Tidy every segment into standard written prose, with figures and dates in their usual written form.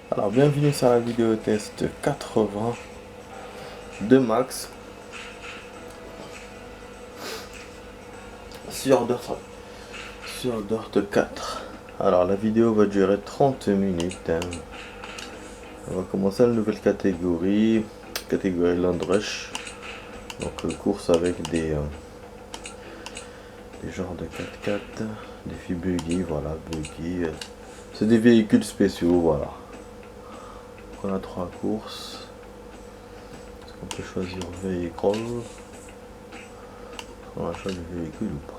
Alors bienvenue sur la vidéo test 80 de Max sur Dirt 4. Alors la vidéo va durer 30 minutes. On va commencer la nouvelle catégorie Land Rush. Donc course avec des genres de 4x4, défi buggy, voilà, buggy. C'est des véhicules spéciaux, voilà. On a 3 courses. Est-ce qu'on peut choisir véhicule? On va choisir véhicule ou pas?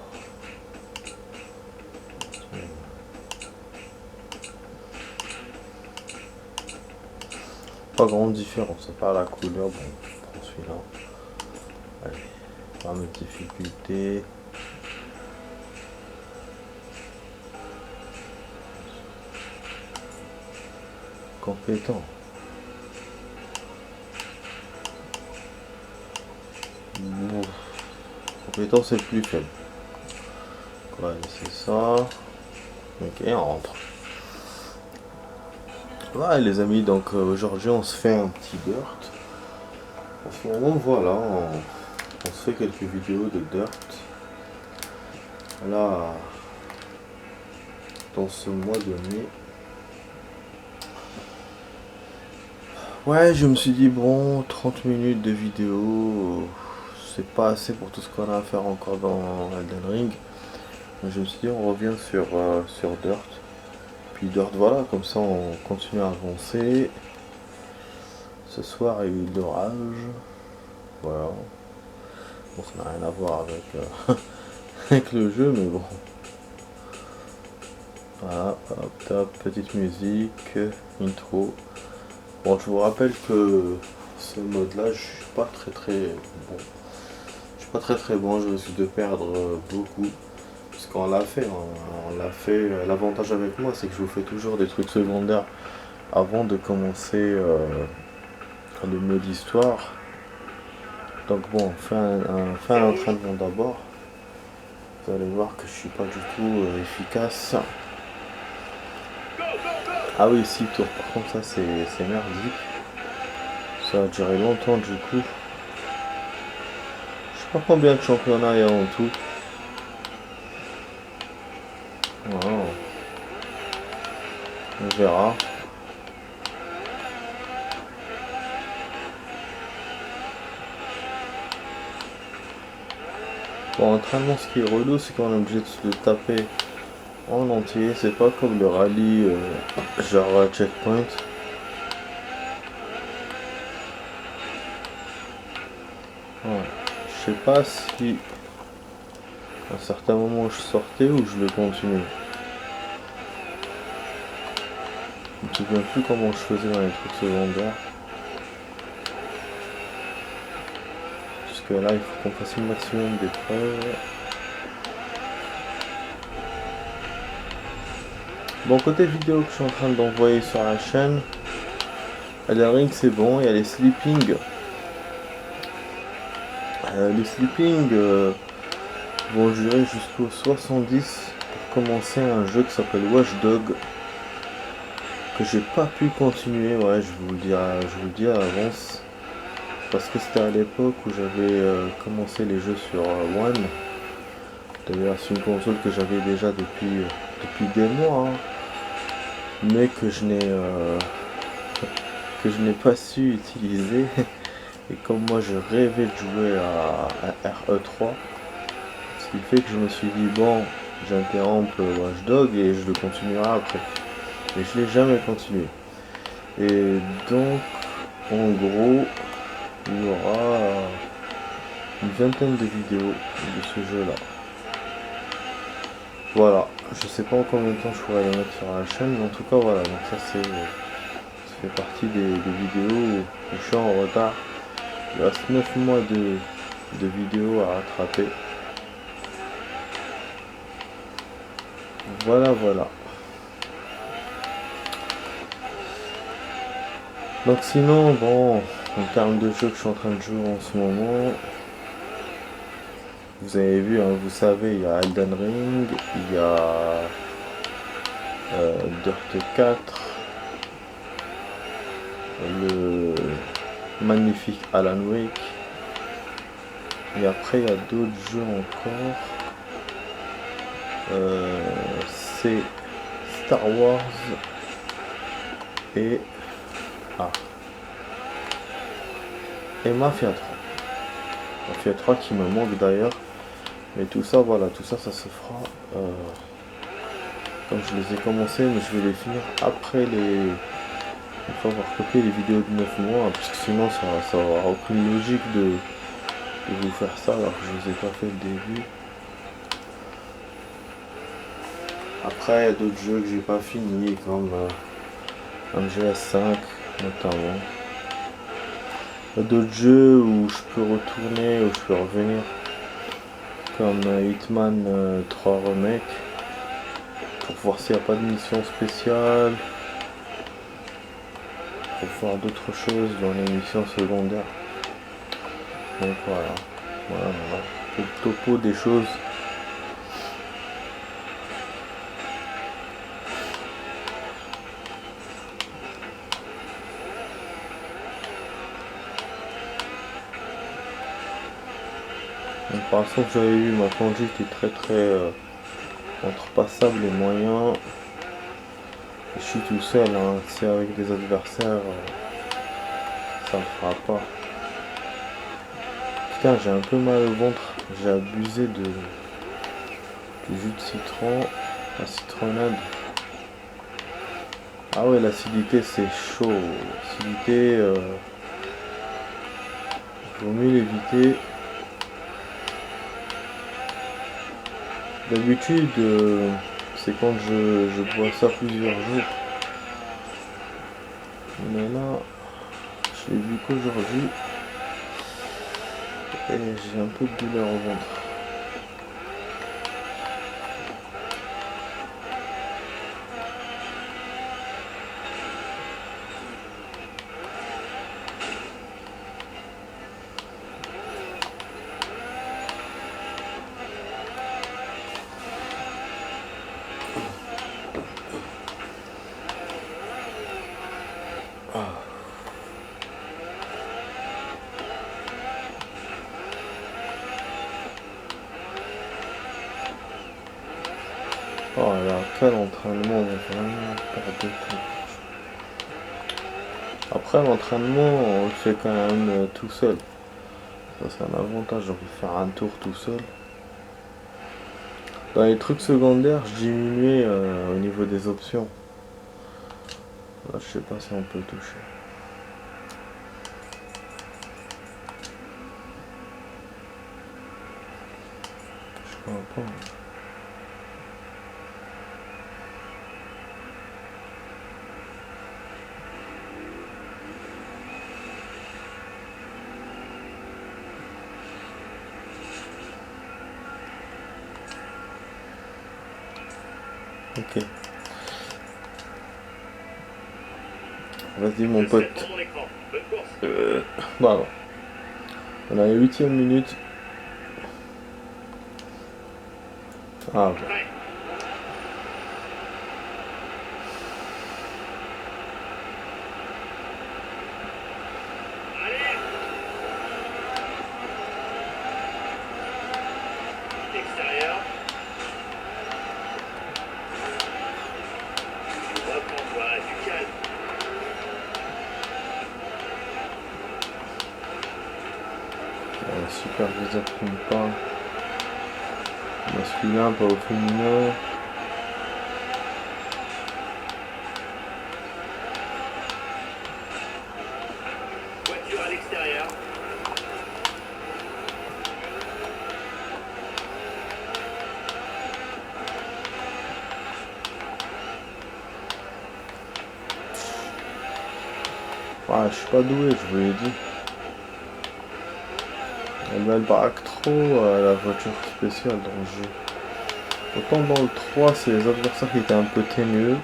Pas grande différence, à part la couleur. Bon, je prends celui-là. Allez, on va mettre difficulté. Compétent. Bon. Compétent, c'est le plus faible. Ouais, c'est ça. Ok, on rentre. Ouais, les amis, donc aujourd'hui on se fait un petit dirt. En ce moment, voilà, on se fait quelques vidéos de dirt. Là, dans ce mois de mai. Ouais, je me suis dit, bon, 30 minutes de vidéo, c'est pas assez pour tout ce qu'on a à faire encore dans Elden Ring. Donc, je me suis dit, on revient sur Dirt. Puis Dirt, voilà, comme ça on continue à avancer. Ce soir, il y a eu de l'orage. Voilà. Bon, ça n'a rien à voir avec, avec le jeu, mais bon. Voilà, hop, top, petite musique, intro. Bon, je vous rappelle que ce mode là, je suis pas très bon. Je suis pas très bon, je risque de perdre beaucoup. Parce qu'on l'a fait, on l'a fait. L'avantage avec moi, c'est que je vous fais toujours des trucs secondaires avant de commencer le mode histoire. Donc bon, on fait un entraînement d'abord. Vous allez voir que je suis pas du tout efficace. Ah oui, 6 tours, par contre ça c'est merdique. Ça va durer longtemps du coup. Je sais pas combien de championnats il y a en tout. Wow. On verra. Bon, entraînement, ce qui est relou, c'est qu'on est obligé de se le taper en entier. C'est pas comme le rallye, genre checkpoint. Ouais. Je sais pas si à un certain moment je sortais ou je le continuais. Je me souviens plus comment je faisais dans les trucs secondaires. Parce que là, il faut qu'on fasse le maximum d'épreuves. Bon, côté vidéo que je suis en train d'envoyer sur la chaîne, Elden Ring c'est bon, il y a les sleeping. Les sleeping vont durer jusqu'au 70 pour commencer un jeu qui s'appelle Watch Dogs, que j'ai pas pu continuer, ouais, je vous le dis à l'avance, parce que c'était à l'époque où j'avais commencé les jeux sur One. D'ailleurs c'est une console que j'avais déjà depuis des mois, hein, mais que je n'ai pas su utiliser. Et comme moi je rêvais de jouer à RE3, ce qui fait que je me suis dit bon, j'interromps Watch Dogs et je le continuerai après. Mais je l'ai jamais continué. Et donc en gros il y aura une vingtaine de vidéos de ce jeu là. Voilà, je sais pas en combien de temps je pourrais les mettre sur la chaîne, mais en tout cas voilà, donc ça fait partie des vidéos où je suis en retard. Il reste 9 mois de vidéos à rattraper. Voilà, voilà. Donc sinon, bon, en termes de jeux que je suis en train de jouer en ce moment, vous avez vu, hein, vous savez, il y a Elden Ring, il y a Dirt 4, le magnifique Alan Wake. Et après, il y a d'autres jeux encore. C'est Star Wars et et Mafia 3. Mafia 3 qui me manque d'ailleurs. Mais tout ça, voilà, tout ça, ça se fera. Comme je les ai commencés, mais je vais les finir après les. Il faut avoir copié les vidéos de 9 mois, parce que sinon ça aura aucune logique de vous faire ça alors que je les ai pas fait le début. Après, il y a d'autres jeux que j'ai pas fini, comme MGS5 notamment. Il y a d'autres jeux où je peux retourner, où je peux revenir, comme Hitman 3 Remake, pour voir s'il n'y a pas de mission spéciale, pour voir d'autres choses dans les missions secondaires. Donc voilà. Le topo des choses. Donc, par exemple, j'avais eu ma conduite qui est très entre passable et moyen. Je suis tout seul, hein. Si avec des adversaires, ça ne fera pas. Putain, j'ai un peu mal au ventre. J'ai abusé du jus de citron, la citronnade. Ah ouais, l'acidité c'est chaud. L'acidité, il vaut mieux l'éviter. D'habitude, c'est quand je bois ça plusieurs jours. Mais là, je l'ai vu qu'aujourd'hui. Et j'ai un peu de douleur au ventre. Oh là, quel entraînement, vraiment perdre de temps. Après l'entraînement, on le fait quand même tout seul. Ça c'est un avantage, on peut faire un tour tout seul. Dans les trucs secondaires, je diminuais au niveau des options. Là, je sais pas si on peut toucher. Je crois pas. Ok. Vas-y mon pote. Bon, on a la 8ème minute. Ah bon. Superviseur qui me parle. Masculin, pas au féminin. Voiture à l'extérieur. Ah, je suis pas doué, je vous l'ai dit. Elle braque trop la voiture spéciale dans le jeu. Autant dans le 3, c'est les adversaires qui étaient un peu ténueux.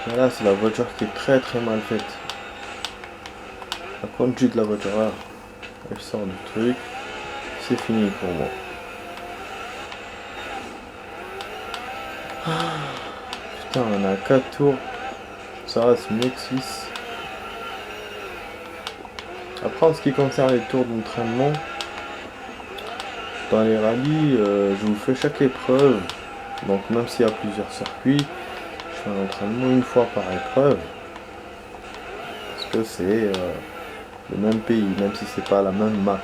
Mais là, c'est la voiture qui est très mal faite. La conduite de la voiture, là, elle sort du truc. C'est fini pour moi. Putain, on a 4 tours. Ça reste mieux que 6. Après, en ce qui concerne les tours d'entraînement, dans les rallyes, je vous fais chaque épreuve. Donc même s'il y a plusieurs circuits, je fais un entraînement une fois par épreuve. Parce que c'est le même pays, même si c'est pas la même map.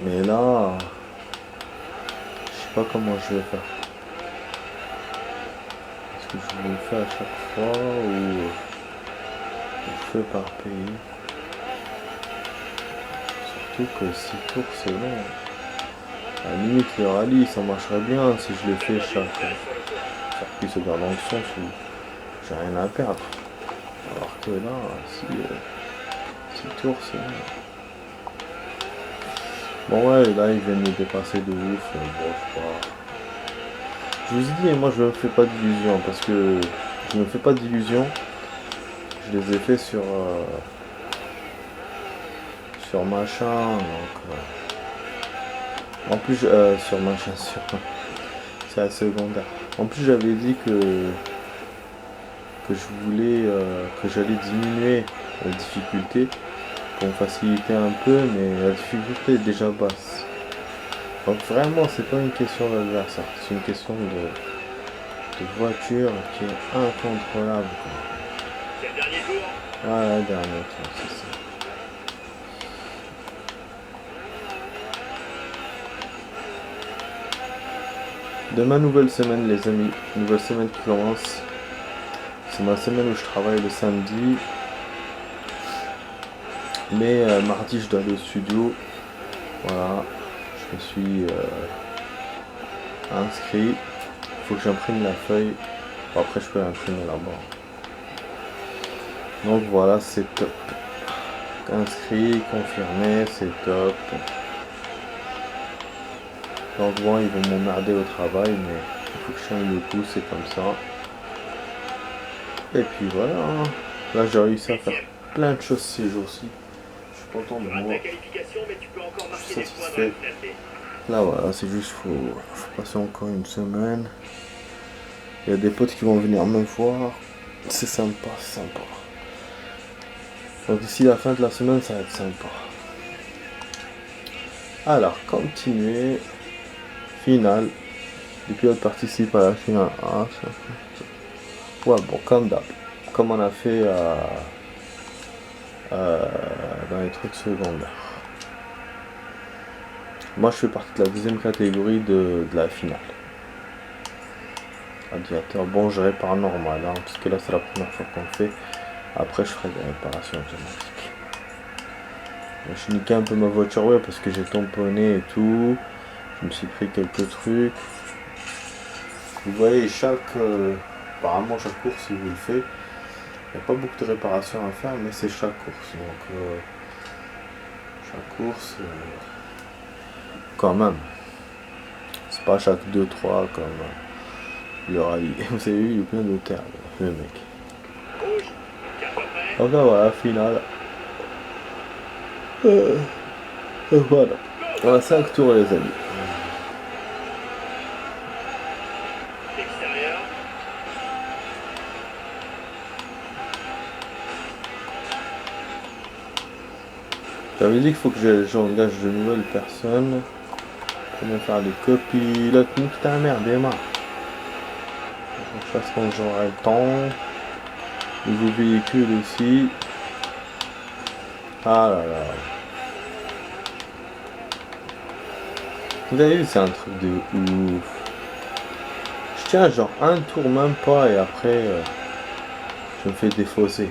Mais là, je sais pas comment je vais faire. Est-ce que je le fais à chaque fois ou je fais par pays? Surtout que 6 tours c'est long. À la limite le rallye ça marcherait bien si je le fais chaque circuit, c'est dans le sens où j'ai rien à perdre. Alors que là, si 6 tours c'est long. Bon ouais, là ils viennent me dépasser de ouf. Bon, je sais pas. Je vous ai dit, moi je me fais pas d'illusions parce que je me fais pas d'illusions. Je les ai fait sur machin. Donc, en plus, sur machin, c'est la secondaire. En plus, j'avais dit que je voulais que j'allais diminuer la difficulté pour me faciliter un peu, mais la difficulté est déjà basse. Donc vraiment, c'est pas une question d'adversaire, c'est une question de voiture qui est incontrôlable. C'est le dernier tour. Ouais, dernier tour, c'est ça. Demain, nouvelle semaine, les amis. Nouvelle semaine qui commence. C'est ma semaine où je travaille le samedi. Mais mardi, je dois aller au studio. Voilà. Je me suis inscrit. Il faut que j'imprime la feuille. Bon, après, je peux l'imprimer là-bas. Donc voilà, c'est top. Inscrit, confirmé, c'est top. Donc bon, ils vont m'emmerder au travail, mais il faut que je change le coup, c'est comme ça. Et puis voilà, hein. Là j'ai réussi à faire plein de choses ces jours-ci. Je suis content de Tu rates moi. la qualification, mais tu peux encore Je marquer suis des points dans le satisfait. classé. Là voilà, c'est juste faut passer encore une semaine. Il y a des potes qui vont venir me voir. C'est sympa, c'est sympa. Donc d'ici la fin de la semaine, ça va être sympa. Alors, continuer. Finale. Les pilotes participent à la finale. Ah, ouais, bon, comme d'hab. Comme on a fait dans les trucs secondaires. Moi, je fais partie de la deuxième catégorie de la finale. Radiateur, bon, je répare normal, hein, parce que là, c'est la première fois qu'on le fait. Après, je ferai des réparations automatiques. Je niqué un peu ma voiture, ouais, parce que j'ai tamponné et tout. Je me suis pris quelques trucs. Vous voyez, apparemment, chaque course, il vous le fait. Il n'y a pas beaucoup de réparations à faire, mais c'est chaque course. Donc, chaque course, quand même. C'est pas chaque 2-3 comme le rallye. Vous avez vu, il y a plein de terre, le mec. Rouge, 4 prêts. Donc là, voilà, finale. Voilà. On a 5 tours, les amis. Extérieur. J'avais dit qu'il faut que j'engage de nouvelles personnes pour me faire des copilotes. Nique ta mère, démarre. Je fasse quand j'aurai le temps. Nouveau véhicule aussi. Ah là là. Vous avez vu, c'est un truc de ouf. Je tiens genre un tour même pas et après je me fais défausser.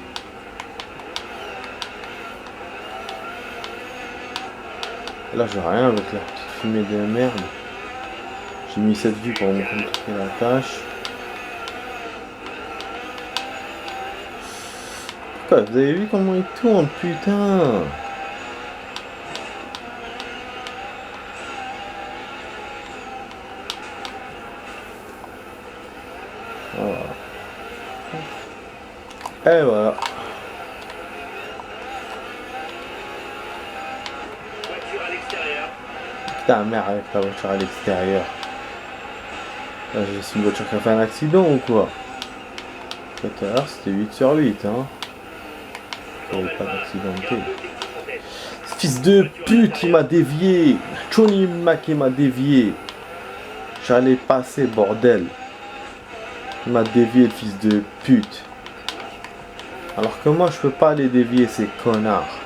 Là j'ai rien avec la petite fumée de merde. J'ai mis cette vue pour me compliquer la tâche. Quoi, vous avez vu comment il tourne, putain? Voilà. Et voilà. Voiture à l'extérieur. Putain, merde avec la voiture à l'extérieur. Là, c'est une voiture qui a fait un accident ou quoi? Tout à l'heure, c'était 8 sur 8, hein. qu'il n'y avait pas d'accidenté. Ce fils de pute, il m'a dévié. Johnny Mac, il m'a dévié. J'allais passer, bordel. Il m'a dévié, le fils de pute. Alors que moi, je peux pas les dévier, ces connards.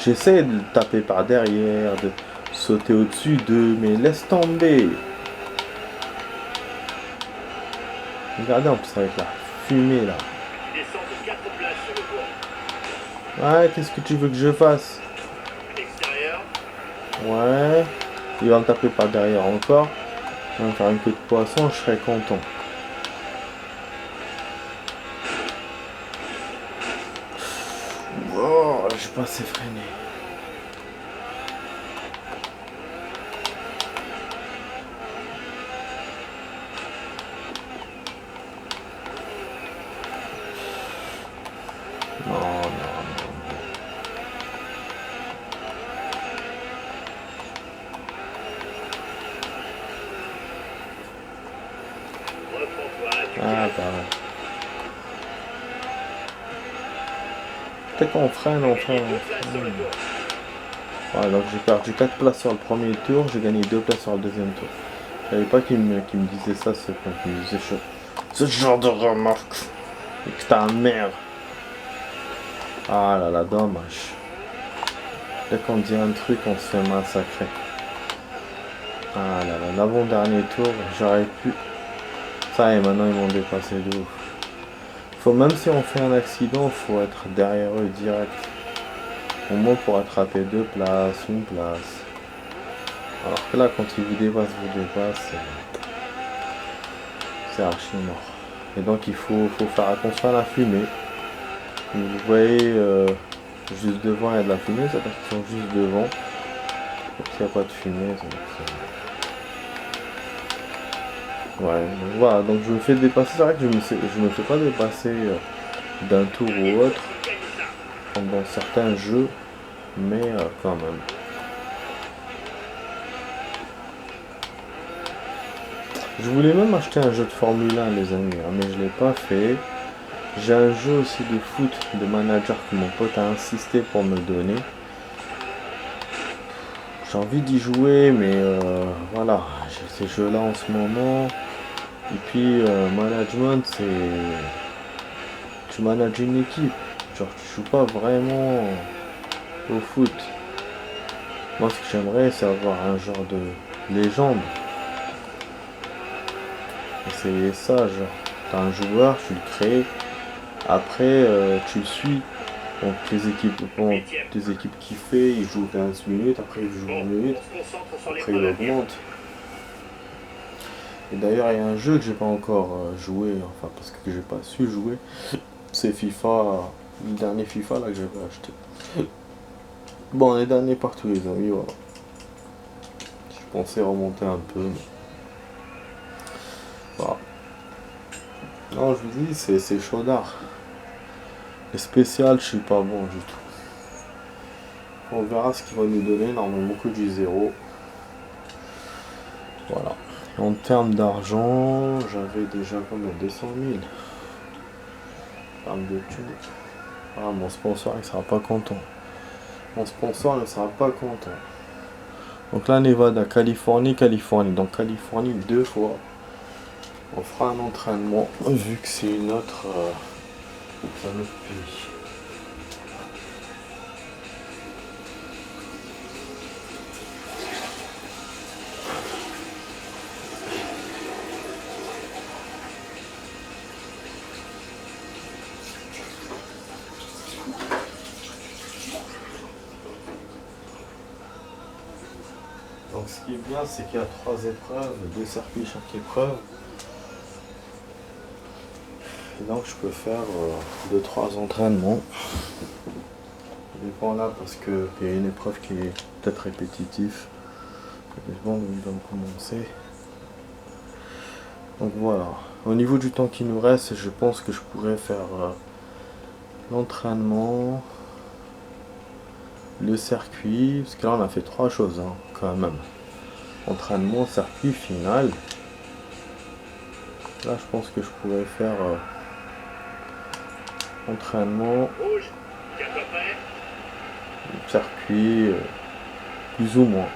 J'essaie de le taper par derrière, de sauter au-dessus d'eux, mais laisse tomber. Regardez en plus avec la fumée là. Descends de 4 places sur le tour. Ouais, qu'est-ce que tu veux que je fasse? Extérieur. Ouais. Il va me taper par derrière encore. Il va me faire une queue de poisson, je serais content. Oh, j'ai pas assez freiné. Non, non, non. Reprends-toi. Tu Ah, bah ouais. Dès qu'on freine, on freine, on 2 places sur le freine. tour. Ouais, donc j'ai perdu 4 places sur le premier tour, j'ai gagné 2 places sur le deuxième tour. Je savais pas qu'il me disait ça, ce point, qu'il me disait ce genre de remarque. Et que ta mère. Ah là là, dommage. Dès qu'on dit un truc, on se fait massacrer. Ah là là, l'avant-dernier tour, j'aurais pu... Ça y est, maintenant ils m'ont dépassé de ouf. Faut, même si on fait un accident, faut être derrière eux direct. Au moins pour attraper 2 places, une place. Alors que là, quand ils vous dépassent, c'est archi mort. Et donc il faut faire attention à la fumée. Vous voyez, juste devant il y a de la fumée, c'est parce qu'ils sont juste devant. Donc s'il n'y a pas de fumée, ouais, donc voilà, donc je me fais dépasser, c'est vrai que je me fais pas dépasser d'un tour ou autre dans certains jeux, mais quand même. Je voulais même acheter un jeu de Formule 1 les amis, hein, mais je l'ai pas fait. J'ai un jeu aussi de foot, de manager que mon pote a insisté pour me donner. J'ai envie d'y jouer, mais voilà, j'ai ces jeux-là en ce moment. Et puis, management, c'est... Tu manages une équipe. Genre, tu joues pas vraiment au foot. Moi, ce que j'aimerais, c'est avoir un genre de légende. Essayer ça, genre. T'as un joueur, tu le crées. Après, tu le suis. Donc, tes équipes kiffent, ils jouent 15 minutes, après ils jouent 10 minutes, On se concentre sur les après il augmente. Et d'ailleurs, il y a un jeu que j'ai pas encore joué, enfin parce que j'ai pas su jouer. C'est FIFA, le dernier FIFA là que j'avais acheté. Bon, les derniers partout les amis, voilà. Je pensais remonter un peu, mais... Voilà. Non, je vous dis, c'est chaudard. Les spéciales, je suis pas bon du tout. On verra ce qu'il va nous donner, normalement que du zéro. Voilà. En termes d'argent, j'avais déjà combien 200 000. En termes de thunes. Ah, mon sponsor il sera pas content. Mon sponsor ne sera pas content. Donc là, Nevada, Californie. Donc Californie 2 fois. On fera un entraînement vu que c'est un autre pays. Donc ce qui est bien, c'est qu'il y a 3 épreuves, 2 circuits chaque épreuve. Et donc je peux faire 2-3 entraînements. Ça dépend là parce qu'il y a une épreuve qui est peut-être répétitive. Mais bon, il va me commencer. Donc voilà. Au niveau du temps qui nous reste, je pense que je pourrais faire l'entraînement, le circuit, parce que là on a fait 3 choses hein, quand même. Entraînement, circuit, final. Là je pense que je pourrais faire entraînement, Rouge, 4 prêts. circuit, plus ou moins.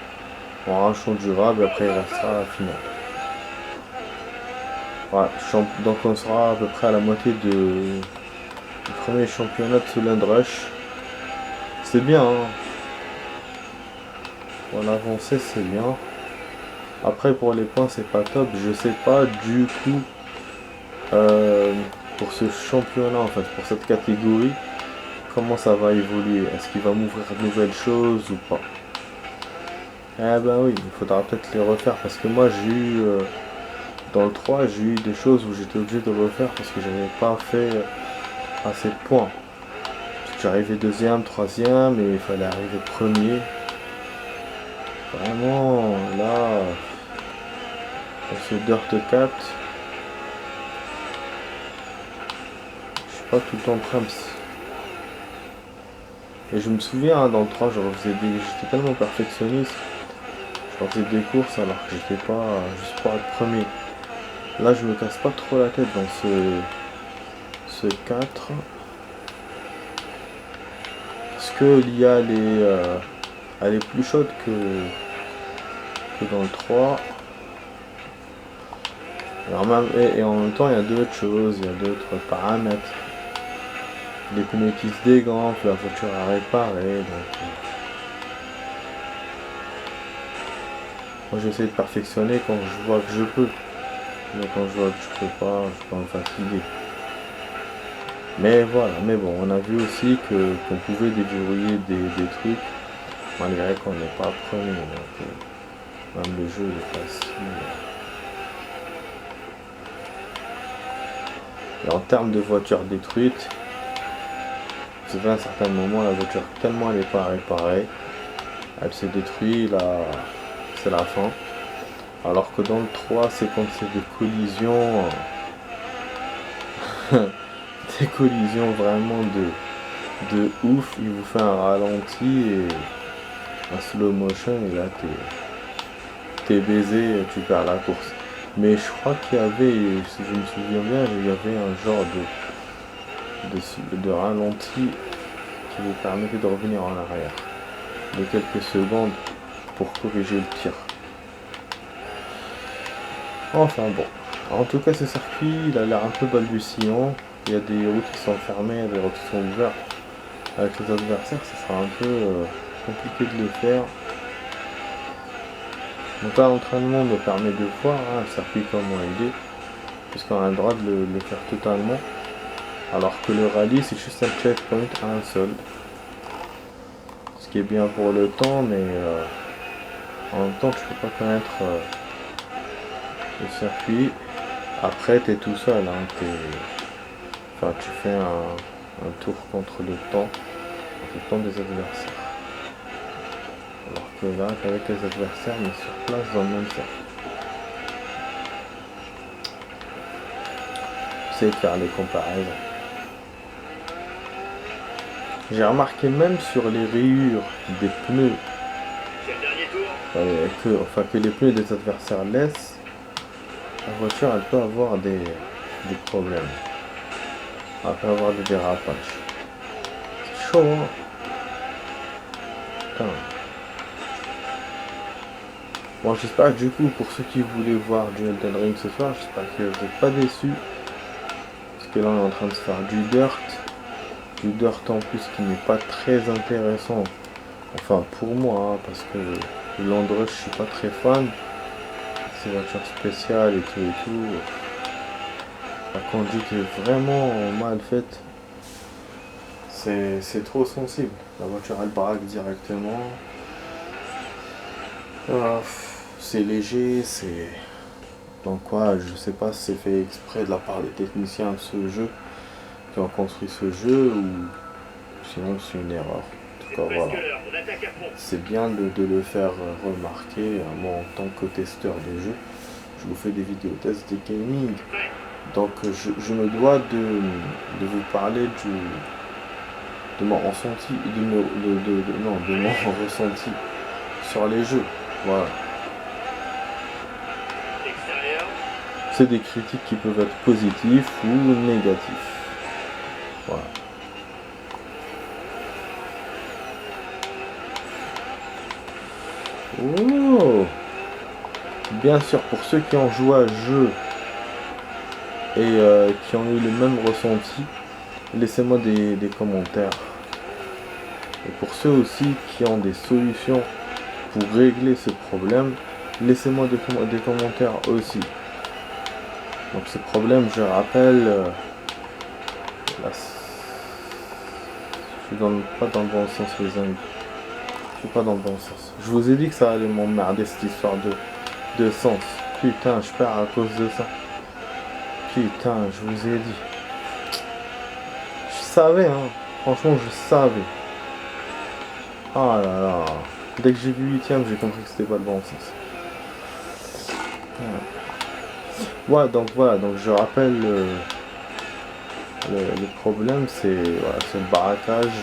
En ration durable, après il restera à la finale. Ouais, donc on sera à peu près à la moitié du premier championnat de Soland Rush. C'est bien, hein. Pour l'avancée, c'est bien. Après, pour les points, c'est pas top. Je sais pas du coup, pour ce championnat, en fait, pour cette catégorie, comment ça va évoluer. Est-ce qu'il va m'ouvrir de nouvelles choses ou pas? Eh ben oui, il faudra peut-être les refaire parce que moi, j'ai eu, dans le 3, j'ai eu des choses où j'étais obligé de refaire parce que j'avais pas fait assez de points. J'arrivais deuxième, troisième et il fallait arriver premier. Vraiment, là, dans ce Dirt 4, je suis pas tout le temps Trumps. Et je me souviens, hein, dans le 3, j'étais tellement perfectionniste, je faisais des courses alors que j'étais pas juste pour être premier. Là, je me casse pas trop la tête dans ce 4. Parce que l'IA, elle est plus chaude que dans le 3. Et en même temps, il y a d'autres choses, il y a d'autres paramètres. Les pneus qui se dégonflent, la voiture à réparer. Donc, moi, j'essaie de perfectionner quand je vois que je peux. Mais quand je vois que je peux pas me fatiguer. Mais voilà, mais bon, on a vu aussi qu'on pouvait déverrouiller des trucs malgré qu'on n'est pas premier. Donc, même le jeu est facile. Et en termes de voitures détruites, vous savez, à un certain moment, la voiture, tellement elle n'est pas réparée, elle se détruit, là, c'est la fin. Alors que dans le 3, c'est quand c'est des collisions, des collisions vraiment de ouf, il vous fait un ralenti et un slow motion, et là, t'es baisé, tu perds la course. Mais je crois qu'il y avait, si je me souviens bien, il y avait un genre de ralenti qui vous permettait de revenir en arrière de quelques secondes pour corriger le tir. Enfin bon, en tout cas ce circuit il a l'air un peu balbutiant, il y a des routes qui sont fermées, des routes qui sont ouvertes. Avec les adversaires ça sera un peu compliqué de le faire. Donc là l'entraînement me permet de voir un circuit comment il est, puisqu'on a le droit de le faire totalement. Alors que le rallye c'est juste un checkpoint à un seul. Ce qui est bien pour le temps, mais en même temps tu peux pas connaître le circuit. Après t'es tout seul, hein, enfin tu fais un tour contre le temps des adversaires. Alors que là t'es avec les adversaires mais sur place dans le même cercle. J'essaie de faire les comparaisons. J'ai remarqué même sur les rayures des pneus que les pneus des adversaires laissent, la voiture elle peut avoir des problèmes. Elle peut avoir des dérapages. C'est chaud, hein. Putain. Bon, j'espère que du coup, pour ceux qui voulaient voir du Elden Ring ce soir, j'espère que vous n'êtes pas déçus. Parce que là on est en train de se faire du dirt. Du dirt en plus qui n'est pas très intéressant. Enfin pour moi, hein, parce que le Land Rush je suis pas très fan. Ces voitures spéciales et tout. La conduite est vraiment mal faite. C'est trop sensible. La voiture elle braque directement. C'est léger, c'est... Donc quoi, je sais pas si c'est fait exprès de la part des techniciens de ce jeu qui ont construit ce jeu ou sinon c'est une erreur. En tout cas voilà. C'est bien de le faire remarquer. Moi en tant que testeur de jeu, je vous fais des vidéos tests de gaming. Donc je me dois de vous parler de mon ressenti, de mon ressenti sur les jeux. Voilà. C'est des critiques qui peuvent être positives ou négatives. Voilà. Oh, bien sûr, pour ceux qui ont joué à ce jeu et qui ont eu le même ressenti, laissez-moi des commentaires. Et pour ceux aussi qui ont des solutions pour régler ce problème, laissez-moi des commentaires aussi. Donc ce problème, je rappelle, là, je suis pas dans le bon sens, les amis. Je suis pas dans le bon sens. Je vous ai dit que ça allait m'emmerder cette histoire de sens. Putain, je perds à cause de ça. Putain, je vous ai dit. Je savais, hein. Franchement, je savais. Ah là là. Dès que j'ai vu 8ème, j'ai compris que c'était pas le bon sens. Ouais, donc voilà. Donc je rappelle, le problème, c'est voilà, le baraquage.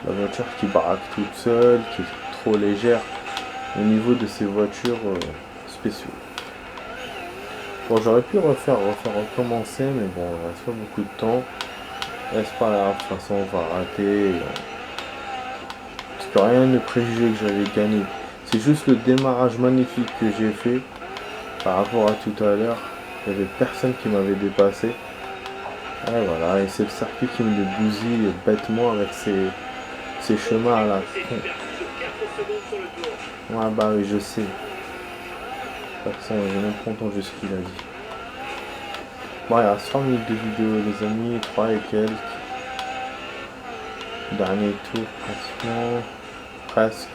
La voiture qui baraque toute seule, qui est trop légère au niveau de ces voitures spéciaux. Bon, j'aurais pu recommencer, mais bon, il reste pas beaucoup de temps. Là, c'est pas grave, de toute façon, on va rater. Parce que rien ne préjugeait que j'avais gagné. C'est juste le démarrage magnifique que j'ai fait par rapport à tout à l'heure. Il n'y avait personne qui m'avait dépassé. Et voilà, et c'est le circuit qui me le bousille bêtement avec ces chemins à la con. Ouais, bah oui, je sais. De toute façon, j'ai même pas entendu ce qu'il a dit. Bon, il reste 3 minutes de vidéo, les amis, 3 et quelques. Dernier tour, pratiquement. Presque.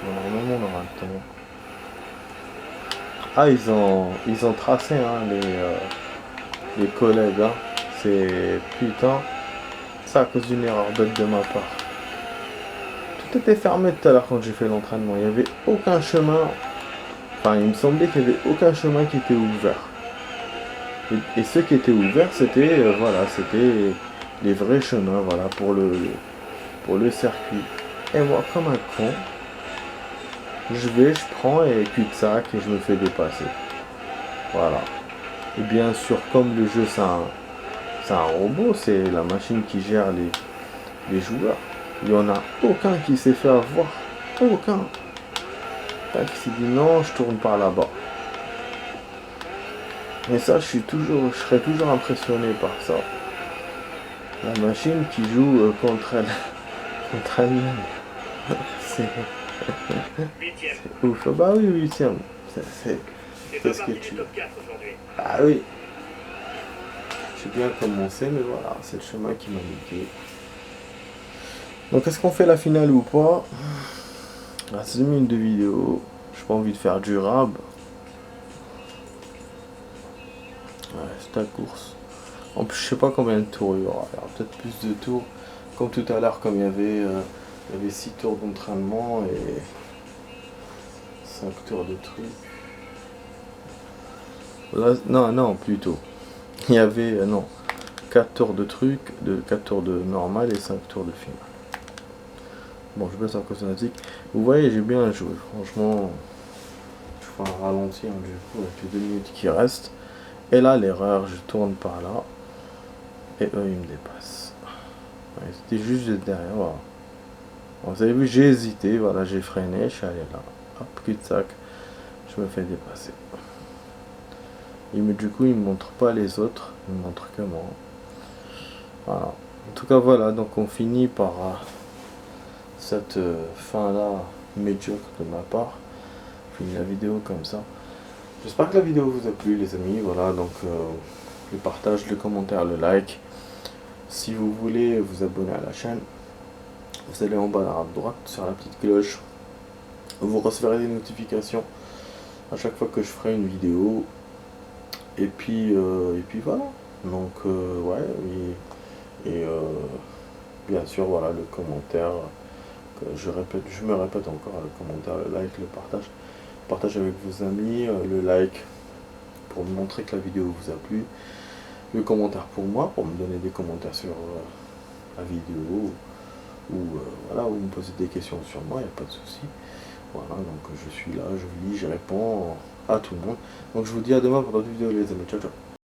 Bon, normalement, on aura le temps. Ah, ils ont tracé, hein, les collègues, hein. C'est putain. Ça à cause d'une erreur bête de ma part. Tout était fermé tout à l'heure quand j'ai fait l'entraînement. Il n'y avait aucun chemin. Enfin, il me semblait qu'il n'y avait aucun chemin qui était ouvert. Et ceux qui étaient ouverts, c'était voilà, c'était les vrais chemins, voilà, pour le circuit. Et moi, comme un con, je prends et cul-de-sac et je me fais dépasser. Voilà. Et bien sûr, comme le jeu c'est un robot, c'est la machine qui gère les joueurs. Il n'y en a aucun qui s'est fait avoir. Aucun. Tac, il s'est dit non, je tourne par là-bas. Et ça, je serais toujours impressionné par ça. La machine qui joue contre elle-même. C'est ouf. Bah oui, 8ème. C'est ce que tu... Ah oui. J'ai bien commencé, mais voilà, c'est le chemin qui m'a niqué. Donc est-ce qu'on fait la finale ou pas? C'est 2 minutes de vidéo. J'ai pas envie de faire durable. Ouais, c'est ta course. En plus, je sais pas combien de tours il y aura. Il y aura peut-être plus de tours. Comme tout à l'heure, comme il y avait 6 tours d'entraînement et 5 tours de trucs. Là, non, plutôt. Il y avait, non, 4 tours de trucs, 4 tours de normal et 5 tours de final. Bon, je baisse la cosmétique. Vous voyez, j'ai bien joué. Franchement, je fais un ralenti, hein, du coup, avec les 2 minutes qui restent. Et là, l'erreur, je tourne par là. Et eux, ils me dépassent. Ouais, c'était juste derrière. Voilà. Bon, vous avez vu, j'ai hésité. Voilà, j'ai freiné. Je suis allé là. Hop, cul-de-sac. Je me fais dépasser. Du coup, il me montre pas les autres. Il me montre que moi. Voilà. En tout cas, voilà. Donc, on finit par cette fin-là médiocre de ma part. Je finis la vidéo comme ça. J'espère que la vidéo vous a plu, les amis. Voilà, donc le partage, le commentaire, le like. Si vous voulez vous abonner à la chaîne, vous allez en bas à droite sur la petite cloche. Vous recevrez des notifications à chaque fois que je ferai une vidéo. Et puis voilà. Donc ouais. Et bien sûr, voilà, le commentaire. Je me répète encore, le commentaire, le like, le partage. Partage avec vos amis, le like pour me montrer que la vidéo vous a plu, le commentaire pour moi, pour me donner des commentaires sur la vidéo, ou voilà, ou me poser des questions sur moi, il n'y a pas de souci. Voilà, donc je suis là, je lis, je réponds à tout le monde. Donc je vous dis à demain pour d'autres vidéos, les amis. Ciao, ciao.